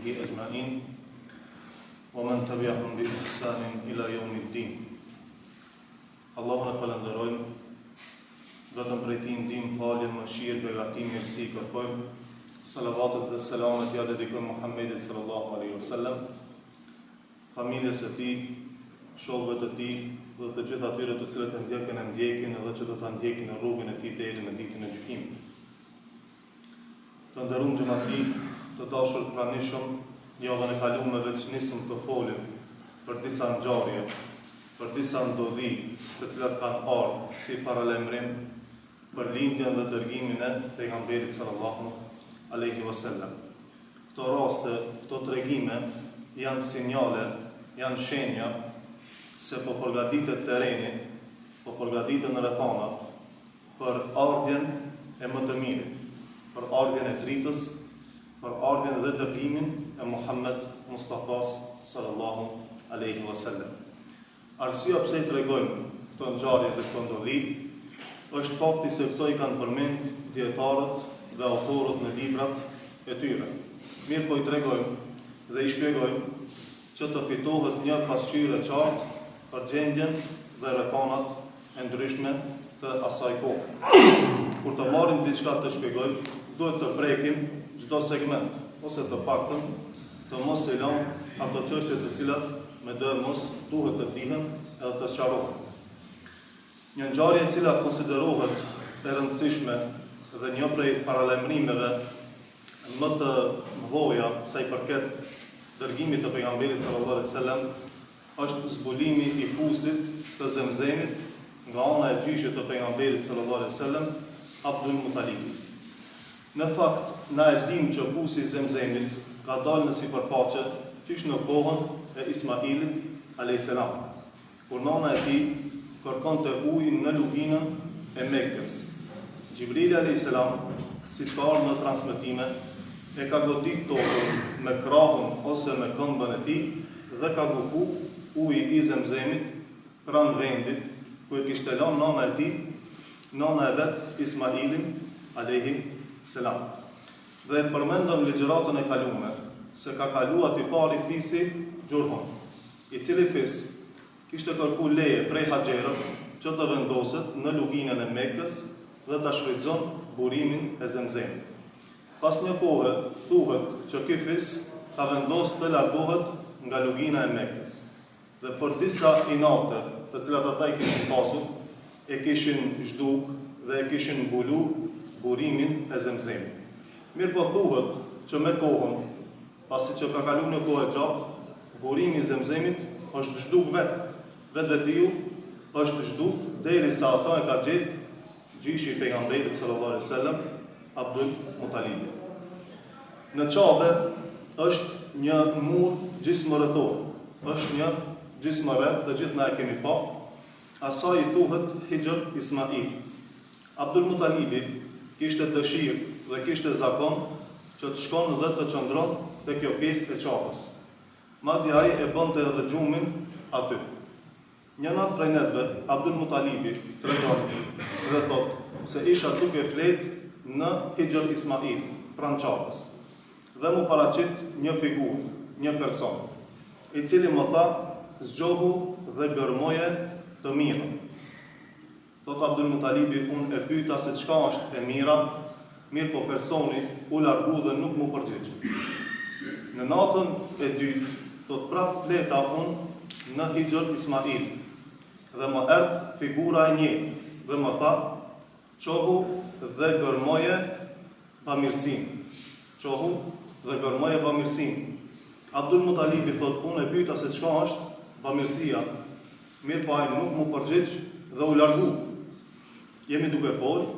أجمعين ومن تبعهم بإحسان إلى يوم الدين. Allahun e falenderojmë, vetëm prej tij ndihmë, falje, mëshirë, begati, mirësi kërkojmë. Salavatet dhe selamet ja dedikojmë Muhammedit sallallahu alaihi wasallam, familjes së tij, shokëve të tij dhe të gjithë atyre të cilët e ndjekin edhe që do ta ndjekin në rrugën e tij deri në ditën e gjykimit. Të nderuar xhamati, të dashur pranishëm, javën e kaluar veç nisëm të folim për disa ngjarje, për disa ndodhi të cilat kanë ardhur si paralajmërim për lindjen dhe dërgimin e pejgamberit sallallahu alaihi wasallam. Këto raste, këto tregime janë sinjale, janë shenja se po përgatitet terreni, po përgatiten rrethanat për ardhjen e më të mirit, për ardhjen e dritës, për ardhjen dhe dërgimin e Muhammed Mustafas sallallahu alaihi wasallam. Arsyeja pse I tregojmë këto ngjarje dhe këto ndodhi është fakti se këto I kanë përmend dietarët dhe autorët në librat e tyre. Mirë po I tregojmë dhe I shpjegojmë që të fitohet një pasqyrë e qartë për gjendjen dhe rrethanat e ndryshme të asaj kohe. Kur të marrim diçka të shpjegojmë, duhet të prekim çdo segment, ose të paktën të mos e lëmë ato çështje të cilat me dhe mos duhet të dihen edhe të sqarohen. Një ngjarje e cila konsiderohet e rëndësishme dhe një prej paralajmërimeve më të mëdha sa I përket dërgimit të pejgamberit sallallahu alaihi wasallam është zbulimi I pusit të Zemzemit nga ana e gjyshit të pejgamberit sallallahu alaihi wasallam, Abdul Muttalib. Në fakt, na e dim që pusi I Zemzemit ka dalë në sipërfaqe qysh në kohën e Ismailit a.s. Kur nana e tij kërkonte ujë në luginën e Mekës. Xhibrili a.s. siç ka ardhur në transmetime, e ka godit tokën me krahun ose me këmbën e tij dhe ka gufu uji I Zemzemit pranë vendit ku e kishte lënë nana e tij, nana e vet Ismailin a.s. Dhe përmendëm ligjëratën e kaluar se ka kaluar I pari fisi Gjurhon, I cili fis kishte kërku leje prej Haxherës që të vendoset në luginën e Mekës dhe ta shfrytëzon burimin e Zemzemit. Pas një kohe thuhet që ky fis ka vendosur të largohet nga lugina e Mekës. Dhe për disa inate, të cilat ata I kishin pasur, e kishin zhduk dhe e kishin mbulu burimin e Zemzemit. Mirë po thuhet që me kohën, pasi që ka kaluar një kohë gjatë, burimi I Zemzemit është zhduk vetë është zhduk derisa ata e ka gjetë gjyshi I pejgamberit sallallahu alaihi wasallam, Abdul Muttalib. Në Qabe është një mur gjysmërrethor, është një gjysmërreth, të gjithë na e kemi pa, asaj I thuhet Hijr Ismail. Abdul Muttalibi kishte dëshirë dhe kishte zakon që të shkon dhe të qëndron te kjo pjesë e Qabës. Madje ai e bënte edhe xhumin aty. Një natë prej netëve, Abdul Muttalibi tregon dhe thot se isha duke flet në Hijr Ismail, pranë Qabës. Dhe mu paraqit një figurë, një person, I cili më tha, zgjohu dhe gërmoje të mirën. Thot Abdul Muttalibi, unë e pyeta se çka është e mira, mirë po personi u largu dhe nuk mu përgjigj. Në natën e dytë, thot prap fleta unë në Hijr Ismail dhe më erdh figura e njëjtë dhe më tha, qohu dhe gërmoje bamirësin. Qohu dhe gërmoje bamirësin. Abdul Muttalibi thot, unë e pyeta se çka është bamirësia, mirë po ai nuk mu përgjigj dhe u largu. Jemi duke folë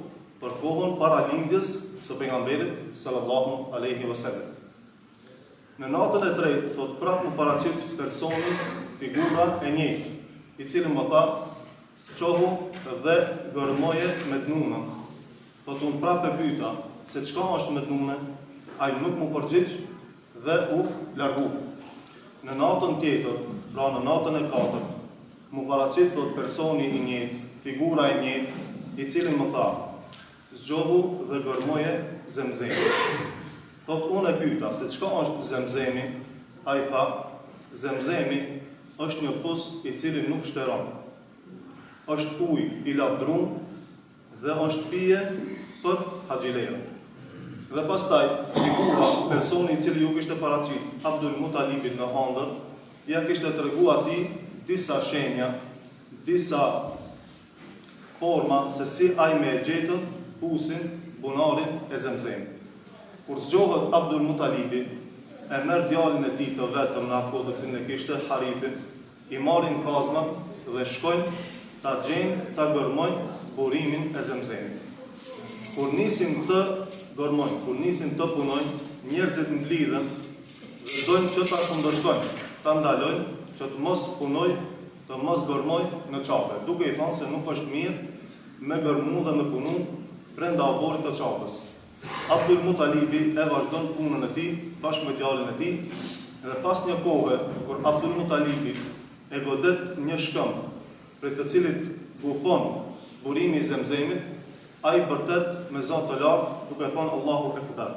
për kohën para lindjes së pejgamberit sallallahu alaihi wasallam. Në natën e tretë, thot prap më paraqit personi, figura e njëjtë, I cili më tha, qohu dhe gërmoje me dnunën. Thot unë prap e pyeta se çka është me dnunën, ai nuk më përgjigj dhe u largu. Në natën tjetër, pra në natën e katërt, më paraqit thot personi I njëjtë, figura e njëjtë, I cili më tha, zgjohu dhe gërmoje Zemzemin. Thot unë e pyeta se çka është Zemzemi, ai tha, Zemzemi është një pus i cili nuk shteron. Është ujë i lavdruar dhe është pije për haxhilera. Dhe pastaj, dikura, personi i cili ju kishte paraqit Abdul Mutalibit në hëndër, ja kishte tregu atij disa shenja, disa forma se si ai me gjetën pusin bunarin e Zemzemit. Kur zgjohet Abdul Mutalibi, e merr djalin e tij të vetëm në atë kohë që ne kishte Harithit, i marrin kazmat dhe shkojnë ta gjejnë, ta gërmojnë burimin e Zemzemit. Kur nisin të gërmojnë, kur nisin të punojnë, njerëzit mblidhen dhe dojnë që ta kundërshtojnë, ta ndalojnë që të mos punoj, të mos gërmoj në qape, duke i thënë se nuk është mirë me gërmu dhe me punu brenda oborit të qapës. Abdul Mutalibi e vazhdon punën e tij bashkë me djalin e tij, dhe pas një kohe, kur Abdul Mutalibi e godet një shkëmb, për të cilit bufon burimi i Zemzemit, ai vërtet me zot të lartë, duke thonë Allahu Ekber.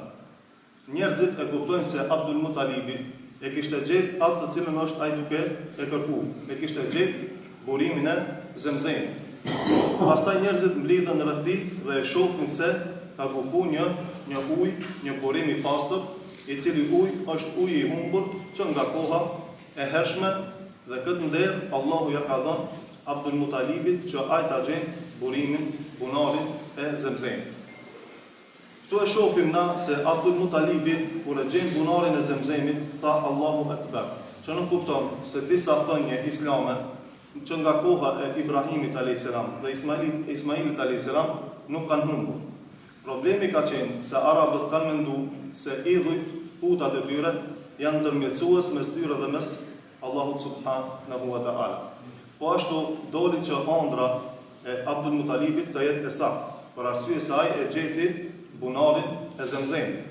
Njerëzit e kuptojnë se Abdul Mutalibi e kishte gjetë atë të cilën është ai duke e kërkuar, e kishte gjetë burimin e Zemzemit. Pastaj njerëzit mblidhen rreth tij dhe e shohin se ka bufuar një ujë, një burim i pastër, i cili ujë është uji i humbur që nga koha e hershme, dhe këtë nder Allahu ja ka dhënë Abdul Mutalibit që ai ta gjenë burimin, bunarin e Zemzemit. Këtu e shohim na se Abdul Mutalibi kur e gjen bunarin e Zemzemit, tha Allahu Ekber, që nuk kupton se disa thënie islame që nga koha e Ibrahimit a.s. dhe Ismailit a.s. nuk kanë humbur. Problemi ka qenë se arabët kanë mendu se idhujt, putat e tyre, janë ndërmjetësues mes tyre dhe mes Allahut subhanahu wa ta'ala. Po ashtu doli që ëndra e Abdul Mutalibit të jetë e saktë, për arsye se ai e gjeti bunarin e Zemzemit.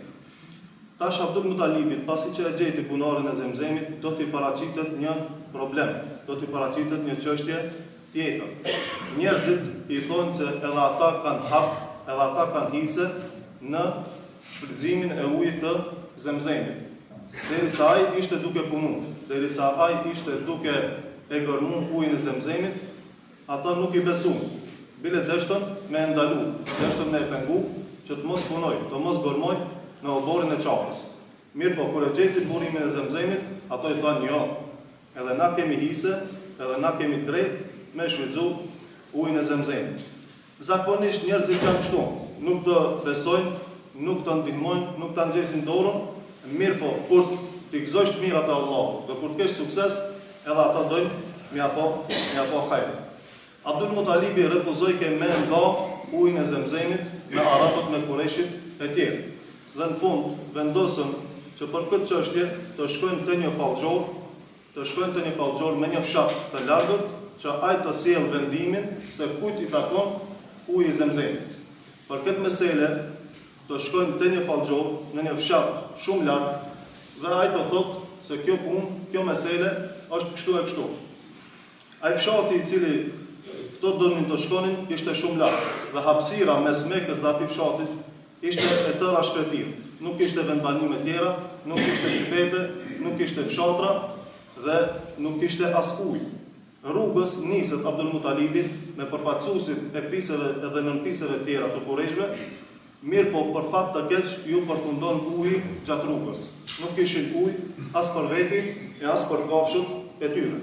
Tash Abdul Mutalibit, pasi që e gjeti bunarin e Zemzemit, do t'i paraqitet një problem, do t'i paraqitet një çështje tjetër. Njerëzit i thonë se edhe ata kanë hak, edhe ata kanë hise në shfrytëzimin e ujit të Zemzemit. Derisa ai ishte duke punuar, derisa ai ishte duke e gërmuar ujin e Zemzemit, ata nuk i besuan. Bile deshtën me ndalu, deshtën me e pengu, që të mos punoj, të mos gërmoj në oborin e qapës. Mirë po, kur e gjeti burimin e Zemzemit, ato i thanë jo, edhe na kemi hise, edhe na kemi drejt me shfrytëzu ujin e Zemzemit. Zakonisht njerëzit janë kështu, nuk të besojnë, nuk të ndihmojnë, nuk të ngjesin dorën, mirë po, kur t'i gëzojsh mirat e Allahut, dhe kur t'kesh sukses, edhe ata dojnë mi apo hajrë. Abdul Mutalibi refuzoi ke me nga ujin e Zemzemit me arabët, me Kureshit e tjerë. Dhe në fund vendosën që për këtë çështje të shkojnë te një fallxhor, me një fshat të largët, që ai të sjellë vendimin se kujt i takon uji i Zemzemit. Për këtë mesele të shkojnë te një fallxhor në një fshat shumë larg dhe ai të thotë se kjo punë, kjo mesele është kështu e kështu. Ai fshati i cili këto donin të shkonin ishte shumë larg dhe hapësira mes Mekës dhe atij fshatit ishte e tëra shkretir. Nuk ishte vendbanime tjera, nuk ishte shpete, nuk ishte fshatra dhe nuk ishte as ujë. Rrugës nisët Abdul Mutalibi me përfaqësuesit e fisëve edhe nënfisëve tjera të Kureshve, mirë po për fat të keq ju përfundon uji gjatë rrugës. Nuk kishin ujë as për veti e as për kafshët e tyre.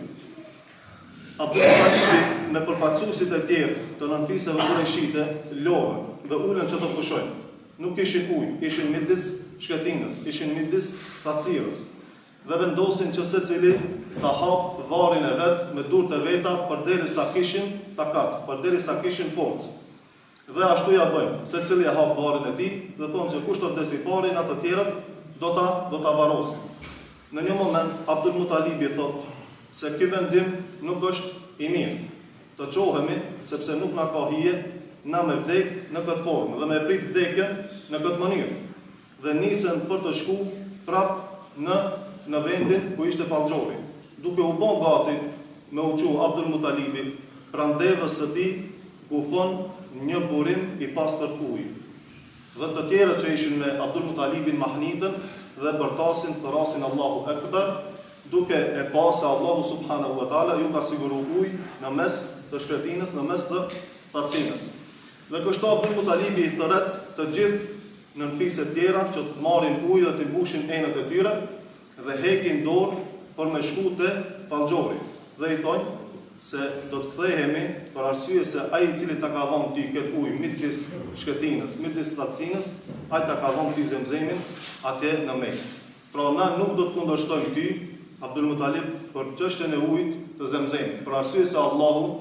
Abdul Mutalibi me përfaqësuesit e tjerë të nënfisëve kureshite lodhën dhe ulën që të pushojnë. Nuk kishin ujë, ishin midis shketinës, ishin midis thacirës dhe vendosin që secili ta hap varrin e vet me durët e veta përderisa kishin takat, përderisa kishin forcë. Dhe ashtu ja bëjnë, secili e hap varrin e tij dhe thonë se kush do të desi parin, atë të tjerët do ta varosin. Në një moment Abdul Mutalibi thotë se ky vendim nuk është i mirë. Të çohemi sepse nuk na ka hije na me vdek në këtë formë dhe me prit vdekjen në këtë mënyrë. Dhe nisën për të shku prap në vendin ku ishte fallxhori. Duke u bën gati me u çu Abdul Mutalibi, pranë devës së tij gufon një burim i pastër uji. dhe të tjerët që ishin me Abdul Mutalibin Mahnitën dhe bërtasin thërasin Allahu Ekber, duke e pa se Allahu subhanahu wa taala ju ka siguru ujë në mes të shkretinës, në mes të tacinës. Dhe kështu Abdul Mutalibi i thërret të gjithë në nëfise tjera që të marrin ujë dhe të mbushin enët e tyre dhe hekin dorë për me shku të Pallxhori. Dhe i thonë se do të kthehemi për arsye se ai i cili ta ka dhënë ti këtë ujë midis shkretinës, midis tacinës, ai ta ka dhënë ti Zemzemin atje në Mekë. Pra na nuk do të kundërshtojmë ty Abdul Mutalib për çështjen e ujit të Zemzemit, për arsye se Allahu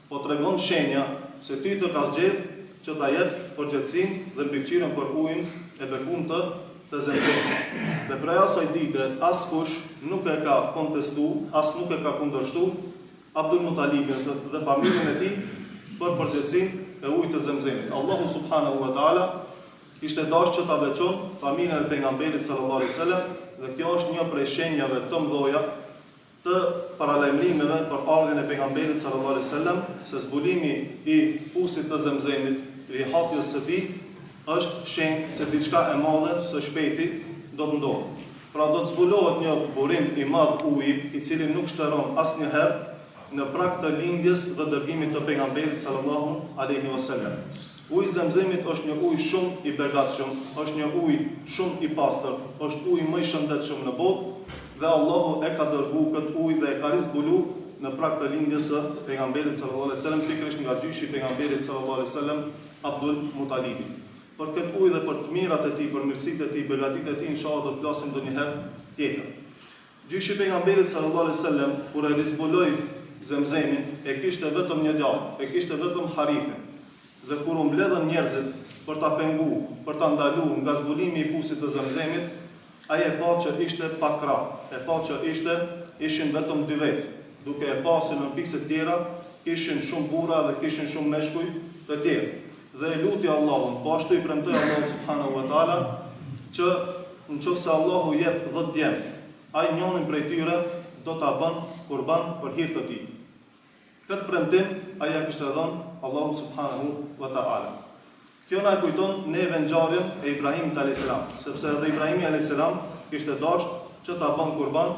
po tregon shenja se ty të ka zgjedhur që ta jep përgjegjësinë dhe mbikëqyrjen për ujin e bekuar të Zemzemit. Dhe prej asaj dite askush nuk e ka kontestuar, as nuk e ka kundërshtuar Abdul Mutalibin dhe familjen e tij për përgjegjësinë e ujit të Zemzemit. Allahu subhanahu wa taala ishte dashur që ta veçon familjen e pejgamberit sallallahu alaihi wasallam, dhe kjo është një prej shenjave të mëdha të paralajmërimeve për ardhmën e pejgamberit sallallahu alaihi wasallam, se zbulimi i fusit të Zemzemit, i hapjes së tij, është shenjë se diçka e madhe së shpejti do të ndodhë. Pra do të zbulohet një burim i madh uji, i cili nuk shtëron asnjëherë në prag të lindjes dhe dërgimit të pejgamberit sallallahu alaihi wasallam. Uji i Zemzemit është një ujë shumë i begatshëm, është një ujë shumë i pastër, është uji më i shëndetshëm në botë dhe Allahu e ka dërguar këtë ujë dhe e ka rizbuluar në prag të lindjes së pejgamberit sallallahu alaihi wasallam, pikërisht nga gjyshi i pejgamberit sallallahu alaihi wasallam Abdul Mutalibi. Për këtë ujë dhe për të mirat e tij, për mirësitë e tij, begatitë e tij, inshallah do të flasim ndonjëherë tjetër. Gjyshi i pejgamberit sallallahu alaihi wasallam kur e rizbuloi Zemzemin, e kishte vetëm një djalë, e kishte vetëm Harithën. Dhe kur u mbledhën njerëzit për ta penguar, për ta ndaluar nga zbulimi i fusit të Zemzemit, ai e pa që ishte pa krah, e pa që ishin vetëm dy vetë, duke e pa se në fikse tjera kishin shumë burra dhe kishin shumë meshkuj të tjerë. Dhe e luti Allahun, po ashtu i premtoi Allahu subhanahu wa taala që nëse Allahu jep 10 djem, ai njërin prej tyre do ta bën kurban për hir të tij. Këtë premtim ai ja kishte dhënë Allahu subhanahu wa taala. Kjo na kujton neve ngjarjen e Ibrahimit alayhis salam, sepse edhe Ibrahimi alayhis salam kishte dashur që ta bën kurban,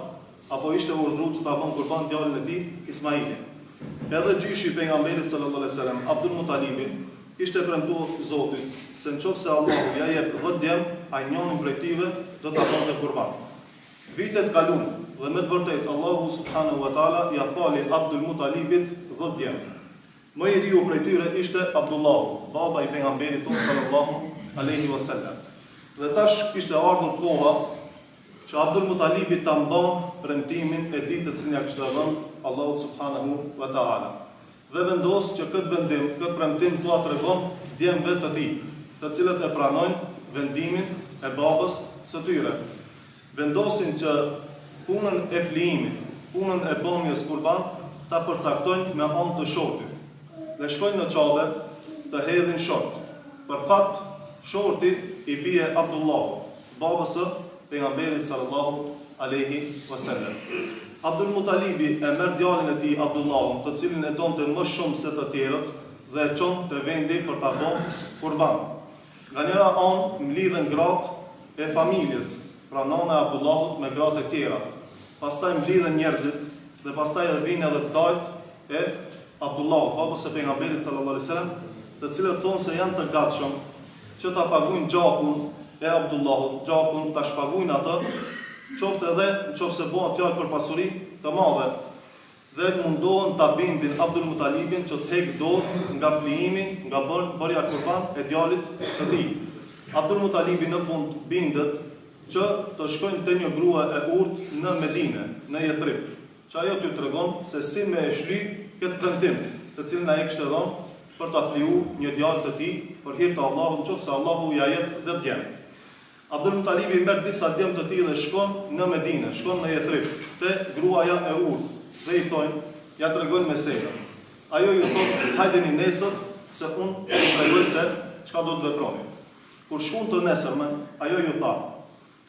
apo ishte urdhëruar që ta bën kurban djalin e tij Ismailin. Edhe gjyshi i pejgamberit sallallahu alaihi wasallam Abdul Mutalibin kishte premtuar Zotit se nëse Allahu ja jep 10 djem, ai njërin prej tyre do ta bënte kurban. Vitet kaluan dhe me të vërtetë Allahu subhanahu wa taala ja fali Abdul Mutalibit 10 djem. Më i riu prej tyre ishte Abdullahu, baba i pejgamberit tonë sallallahu alaihi wasallam. Dhe tash kishte ardhur koha që Abdul Mutalibi ta mban premtimin e ditës të cilën ja kishte dhënë Allahu subhanahu wa taala. Dhe vendos që këtë premtim do ta tregon djemve të tij, të cilët e pranojnë vendimin e babës së tyre. Vendosin që punën e flijimit, punën e bëmjes kurban, ta përcaktojnë me anë të shortit. Dhe shkojnë në çadër të hedhin short. Për fat, shorti i bie Abdullahu, babës së pejgamberit sallallahu alaihi wasallam. Abdul Mutalibi e merr djalin e tij Abdullahun, të cilin e donte më shumë se të tjerët, dhe e çon te vendi për ta bërë kurban. Nga njëra anë mlidhen gratë e familjes, pra nona e Abdullahut me gratë e tjera. Pastaj mlidhen njerëzit dhe pastaj edhe vinë edhe tajt e Abdullahut, babës së pejgamberit sallallahu alaihi wasallam, të cilët thonë se janë të gatshëm që ta paguajnë gjakun e Abdullahut, gjakun ta shpagujnë atë, qoftë edhe nëse bëhet fjalë për pasuri të madhe, dhe mundohen ta bindin Abdul Mutalibin që të heq dorë nga flijimi, nga bërja kurban e djalit të tij. Abdul Mutalibi në fund bindet që të shkojnë te një grua e urtë në Medinë, në Yathrib, që ajo t'ju tregon se si me e shly këtë premtim, të cilin ai kishte dhënë për ta fliuar një djalë të tij për hir të Allahut, nëse Allahu ja jep 10 djem. Abdul Mutalibi merr disa djem të tij dhe shkon në Medinë, shkon në Yathrib, te gruaja e urtë, dhe i thonë, ja tregojnë meselën. Ajo ju thotë, hajdeni nesër, se unë ju tregoj se çka do të veproni. Kur shkon të nesërmen, ajo ju tha,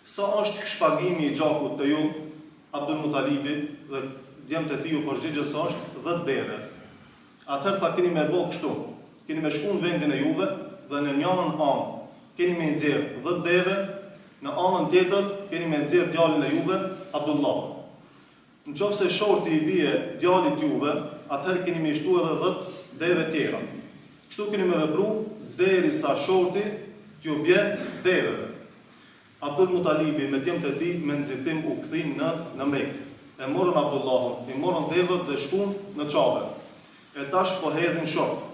sa është shpagimi i gjakut të ju, Abdul Mutalibi, dhe djemt e tij u përgjigjën se është 10 deve. Atëherë tha, keni me bë kështu, keni me shku në vendin e juve dhe në njënën anë keni me nxjerr 10 deve, në anën tjetër keni me nxjerr djalin e juve, Abdullah. Nëse shorti i bie djalit juve, atëherë keni me shtu edhe 10 deve tjera. Kështu keni me vepru derisa shorti t'ju bie deveve. Abdul Mutalibi me djemtë e tij me nxitim u kthin në Mekë. E morën Abdullahun, i morën devët dhe shkuan në Çabe. E tash po hedhin shok.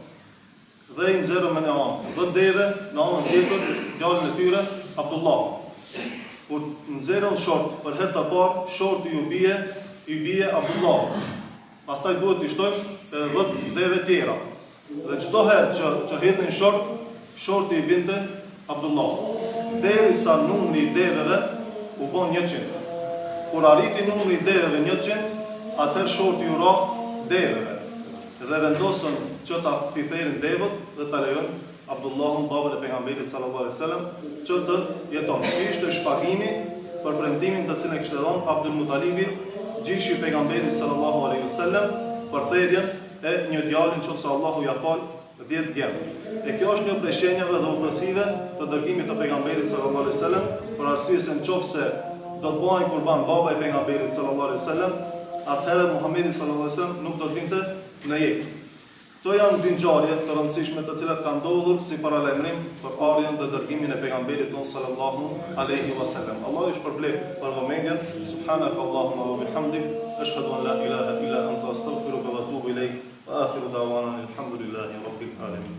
Dhe i nxjerrën me në anë 10 deve, në anën tjetër djalin e tyre, Abdullah. Kur nxjerrën short për herë të parë, shorti i bie Abdullah. Pastaj duhet i shtojnë edhe 10 deve tjera. Dhe çdo herë që hedhin short, shorti i binte Abdullah. Derisa numri i deveve u bën 100. Kur arriti numri i deveve 100, atëherë shorti u ra deveve. Dhe vendosën që ta pitherin devët dhe ta lejojnë Abdullahun, babën e pejgamberit sallallahu alaihi wasallam, që të jeton. Ky ishte shpagimi për premtimin të cilin e kishte dhënë Abdul Mutalibi, gjyshi i pejgamberit sallallahu alaihi wasallam, për thirrjen e një djalin që Allahu ja fal 10 djem. E kjo është një prej shenjave dhe udhësive të dërgimit të pejgamberit sallallahu alaihi wasallam, për arsye se nëse do të bëhen kurban baba i pejgamberit sallallahu alaihi wasallam, atëherë Muhamedi sallallahu alaihi wasallam nuk do të vinte në jetë. Këto janë dy ngjarje të rëndësishme të cilat kanë ndodhur si paralajmërim për ardhjen dhe dërgimin e pejgamberit ton sallallahu alaihi wasallam. Allahu është përbleft për vëmendjen. Subhanakallahumma wa bihamdik, ashhadu an la ilaha illa anta, astaghfiruka wa atubu ilayk. Wa akhiru da'wana alhamdulillahi rabbil alamin.